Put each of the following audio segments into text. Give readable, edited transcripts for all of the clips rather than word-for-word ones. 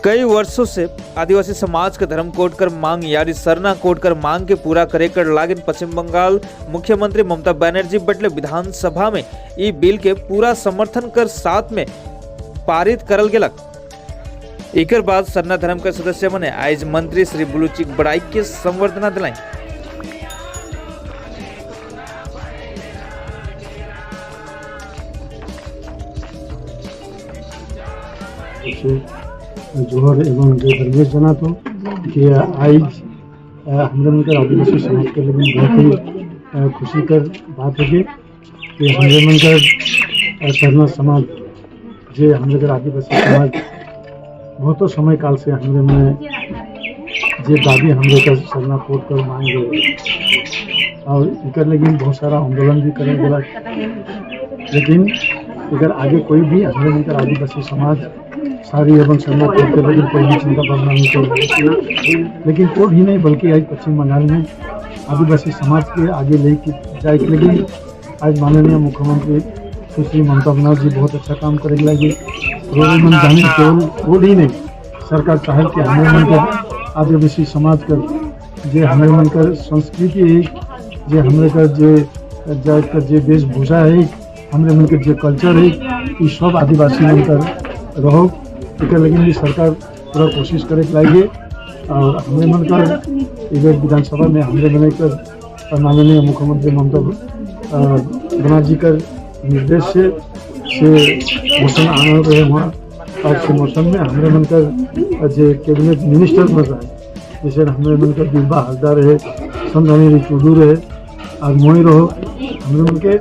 कई वर्षों से आदिवासी समाज का धर्म कोड कर मांग यानी सरना कोड कर मांग के पूरा करे कर लागिन पश्चिम बंगाल मुख्यमंत्री ममता बनर्जी बटले विधानसभा में ई बिल के पूरा समर्थन कर साथ में पारित करल गेलक। एकर बाद सरना धर्म के सदस्य मने आज मंत्री श्री बुलुचिक बड़ाई के संवर्धना दिलाई। जोहर एवं जय धर्मेश जना तो कि आज हमरे मनकर आदिवासी समाज के लिए बहुत ही खुशी कर बात है कि हमरे मनकर सरना समाज जे हमरे आदिवासी समाज बहुत समय काल से हमरे में जे दादी हमरे का सरना कोड कर मांग रहे और इकर लेकिन बहुत सारा आंदोलन भी करे गला, लेकिन अगर आगे कोई भी हमरे मनकर आदिवासी समाज सारी एवं सरना कोड के लेकिन कोई भी चिंता भावना नहीं कर, लेकिन कोड ही नहीं बल्कि आज पश्चिम बंगाल में आदिवासी समाज के आगे लेके जाए के लेकिन आज माननीय मुख्यमंत्री सुश्री ममता बनर्जी बहुत अच्छा काम करेंगे लगे। रोड जाने केवल रोड ही नहीं सरकार चाहे कि हमें मनकर आदिवासी समाज कर जे हमें मनकर संस्कृति है, जे हमें कर जे वेशभूषा है, हमें मनकर जे कल्चर है, ये सब आदिवासी मनकर रहो एक लेकिन भी सरकार पूरा कोशिश करे लगे। और हमें मनकर इधर विधानसभा में हमें मनकर माननीय मुख्यमंत्री ममता बनर्जी कर निर्देश से मोशन आना रहे वहाँ आज के मौसम में हमें मनकर जे कैबिनेट मिनिस्टर में रहे, जैसे हमें मनकर दिलबा हलदार रहे, संधानी टूडू रहे और मोई रहो, हमें मन के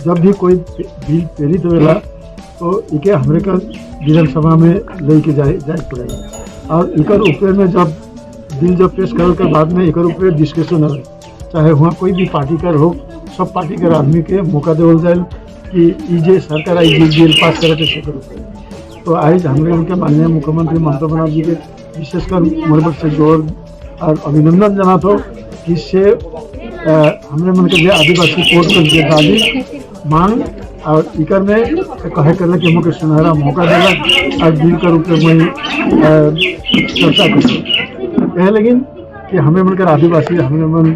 जब भी कोई बिल प्रेरित होगा तो इके हमरे का विधानसभा में लेके जाए पड़ेगा। और इकर ऊपर में जब बिल जब पेश करने के बाद में इकर ऊपर डिस्कशन हो, चाहे वहाँ कोई भी पार्टी कर हो, सब पार्टी के आदमी के मौका देवल जाए कि जे सरकार आई बिल पास करे तो करो। तो आज हमरे उनके माननीय मुख्यमंत्री ममता बनर्जी के विशेषकर मोहब्बत से जोर और अभिनंदन जना तो इससे हमरे मन के आदिवासी कोड कर दादी मांग और इकर में कहे करने के मुख्य सुनहरा मौका देगा और बिल का रूप में चर्चा कर, लेकिन कि हमें मिलकर आदिवासी हमें मन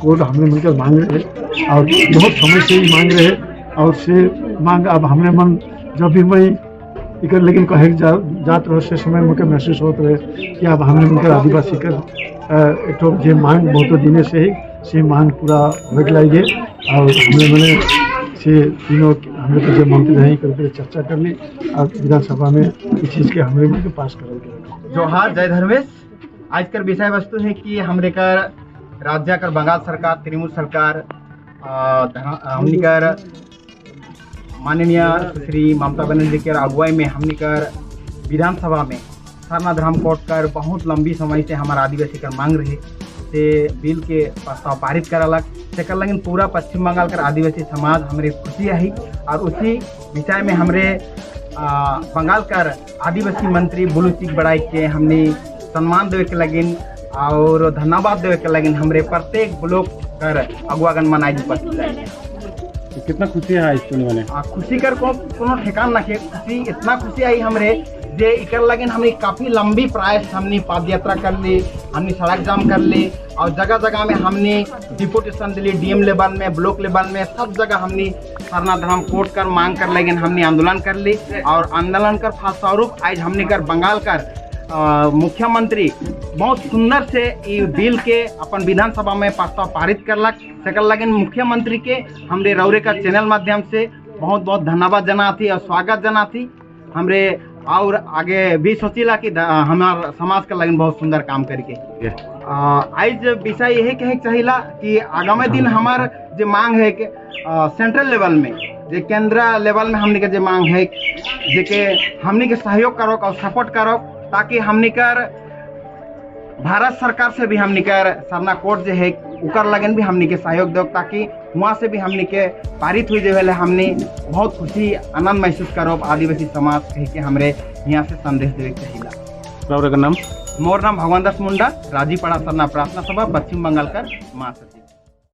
कोड हमें मिलकर मांग रहे और बहुत समय से ही मांग रहे और से मांग अब हमें मन जब भी मैं इकर लेकिन कहे जात रहे से समय मुझे महसूस होते रहे कि अब हमें मिलकर आदिवासी कर एक जे मांग बहुत दिन से ही से मांग पूरा हो गए और हमें मैंने से तीनों हमें तो जो मंत्री रहे करके चर्चा कर ली और विधानसभा में इस चीज़ के हमें मिलकर पास कर। जोहार जय धर्मेश। आज कर विषय वस्तु है कि हमरे कर राज्य कर बंगाल सरकार तृणमूल सरकार हमने कर माननीय श्री ममता बनर्जी के अगुवाई में हमने कर विधानसभा में सरना धर्म कोड कर बहुत लंबी समय से हमारा आदिवासी कर मांग रहे से बिल के प्रस्ताव पारित करलक से कर लेकिन पूरा पश्चिम बंगाल कर आदिवासी समाज हमारे खुशी आई और उसी विषय में हमारे बंगाल कर आदिवासी मंत्री बुलुचिक बड़ाई के हमने सम्मान देवे के लगिन और धन्यवाद देवे के लगिन हमारे प्रत्येक ब्लॉक कर अगुवागन मनाई उपस्थित। कितना खुशी है इस वाले खुशी कर कोनो ठिकान ना खुशी इतना खुशी आई हमरे जे इकर लगिन हमने काफी लंबी प्रयास हमने पद यात्रा कर ली, हमने सड़क जाम कर ली और जगह जगह में हमने डिपुटेशन दिली, डीएम लेवल में ब्लॉक लेवल में सब जगह हमने सरना धर्म कोड कर मांग कर लेकिन हमने आंदोलन कर ली और आंदोलन कर फलस्वरूप आज हमने कर बंगाल कर मुख्यमंत्री बहुत सुंदर से ये बिल के अपन विधानसभा में प्रस्ताव पारित करलक सकल लगिन मुख्यमंत्री के हमरे रौरे का चैनल माध्यम से बहुत बहुत धन्यवाद जना थी और स्वागत जना थी हमरे और आगे भी सोचिला कि हमार समाज का लगिन बहुत सुंदर काम करके आज विषय यही कहे चाहिला कि आगामी दिन हमार जो मांग है कि सेंट्रल लेवल में जे केंद्र लेवल में हमने के जो मांग है जे के हमने के सहयोग करो और सपोर्ट करो ताकि हमने कर भारत सरकार से भी हमने कर सरना कोड जो है उकर लगन भी हमने के सहयोग दो ताकि वहाँ से भी हमने के पारित हुई जो है हमने बहुत खुशी आनंद महसूस करो आदिवासी समाज कह के हमरे यहाँ से संदेश देवे चाहिए। नाम मोर नाम भगवान दास मुंडा, राजीपाड़ा सरना प्रार्थना सभा पश्चिम बंगाल का महासचिव।